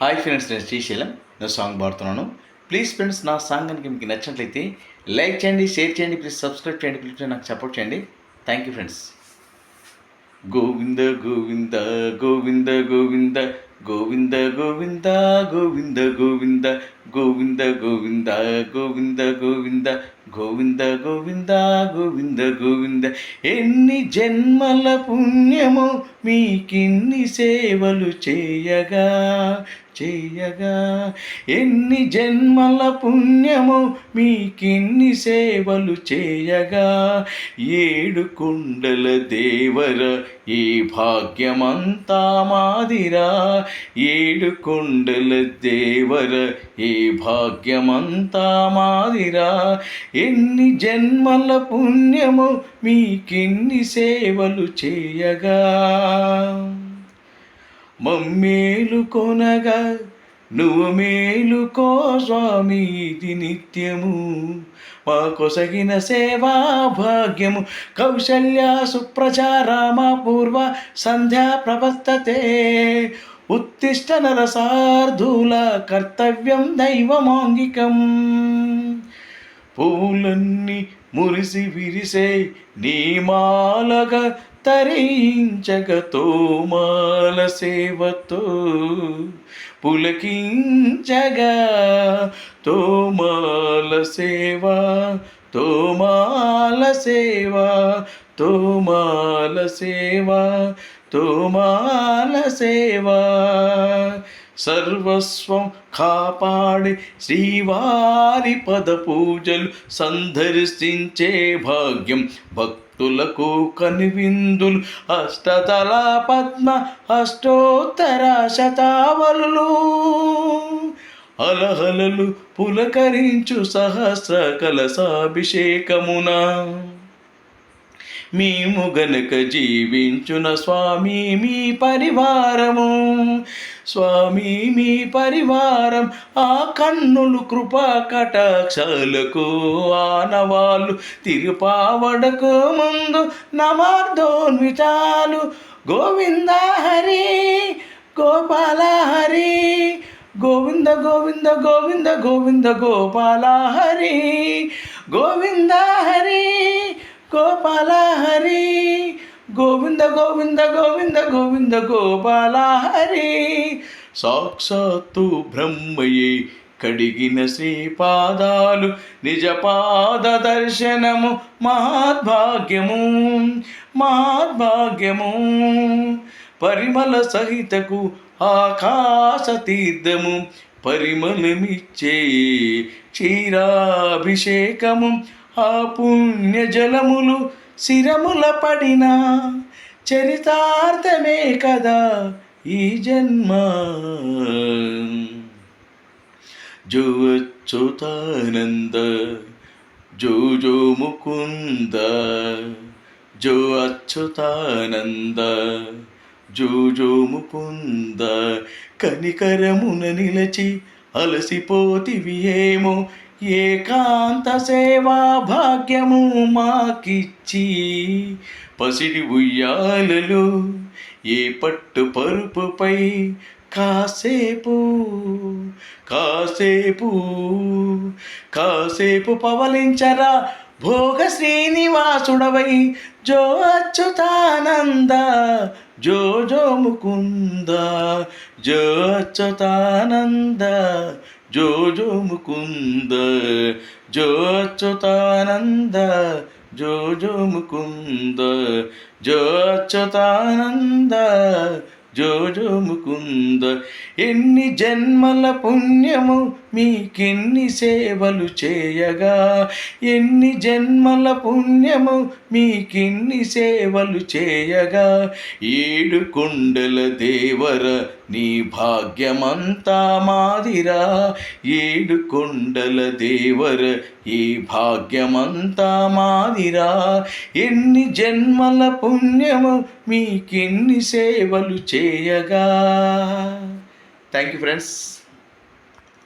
Hi friends, నేను శ్రీశైలం. నేను song పాడుతున్నాను. Please friends, నా సాంగ్ కనుక మీకు నచ్చినట్లయితే లైక్ చేయండి, షేర్ చేయండి, ప్లీజ్ సబ్స్క్రైబ్ చేయండి, ప్లీజ్ నాకు సపోర్ట్ చేయండి. Thank you friends. Govinda Govinda Govinda Govinda Govinda Govinda Govinda Govinda Govinda Govinda Govinda Govinda Govinda Govinda Govinda Govinda. ఎన్ని జన్మల పుణ్యము మీకిన్ని సేవలు చేయగా చేయగా, ఎన్ని జన్మల పుణ్యము మీకిన్ని సేవలు చేయగా. ఏడు కొండల దేవర ఈ భాగ్యమంతా మాదిరా, ఏడు కొండల దేవర ఈ భాగ్యమంతా మాదిరా. ఎన్ని జన్మల పుణ్యము మీకిన్ని సేవలు చేయగా. మమ్మేలు కొనగా నువ్వు మేలుకో స్వామి, ఇది నిత్యము మా కొసగిన సేవా భాగ్యము. కౌశల్య సుప్రచారామ పూర్వ సంధ్యా ప్రవర్తతే, ఉత్తిష్ట నరసార్ధూల కర్తవ్యం దైవమాంగికం. పూలన్నీ మురిసి విరిసే నీమాలగా తరించగతో మాల సేవతో పులకించగా. తోమాల సేవ తోమాల సేవ తోమాల సేవ తోమాల సేవ. సర్వస్వం కాపాడి శ్రీవారి పద పూజలు సందర్శించే భాగ్యం భక్తులకు కనువిందులు. అష్టతల పద్మ అష్టోత్తర శతావలులు, అలహలలు పులకరించు సహస్ర కలశాభిషేకమున. మేము గనక జీవించున స్వామి మీ పరివారము, స్వామి మీ పరివారం. ఆ కన్నులు కృపా కటాక్షాలకు ఆనవాళ్ళు తిరుపావడకు ముందు నమార్దోన్వితాలు. గోవింద హరి గోపాల హరి, గోవింద గోవింద గోవింద గోవింద గోపాల హరి, గోవింద హరి గోపాల హరి, గోవింద గోవింద గోవింద గోవింద గోపాల హరి. సాక్షాత్తు బ్రహ్మయే కడిగిన శ్రీపాదాలు, నిజపాద దర్శనము మహాద్భాగ్యము మహాద్భాగ్యము. పరిమళ సహితకు ఆకాశ తీర్థము, పరిమళమిచ్చే క్షీరాభిషేకము. ఆ పుణ్య జలములు శిరముల పడిన చరితార్థమే కదా ఈ జన్మ. జో అచ్యుతానంద జో జో ముకుంద, జో అచ్యుతానంద జో జో ముకుంద. కనికరమున నిలచి అలసిపోతివి ఏమో, ఏకాంత సేవా భాగ్యము మాకిచ్చి. పసిడి ఉయ్యాలలో ఏ పట్టు పరుపుపై కాసేపు కాసేపు కాసేపు పవలించరా భోగ శ్రీనివాసుడవై. జో అచ్యుతానంద జో జో ముకుంద, జో అచ్యుతానంద జో జో ముకుంద, జో అచ్యుతానంద జో జో ముకుంద, జో అచ్యుతానంద జో జో ముకుంద. ఎన్ని జన్మల పుణ్యము మీకిన్ని సేవలు చేయగా, ఎన్ని జన్మల పుణ్యము మీకిన్ని సేవలు చేయగా. ఏడు కొండల దేవర నీ భాగ్యమంతా మాదిరా, ఏడు కొండల దేవర ఈ భాగ్యమంతా మాదిరా. ఎన్ని జన్మల పుణ్యము మీకిన్ని సేవలు చేయగా. Thank you friends.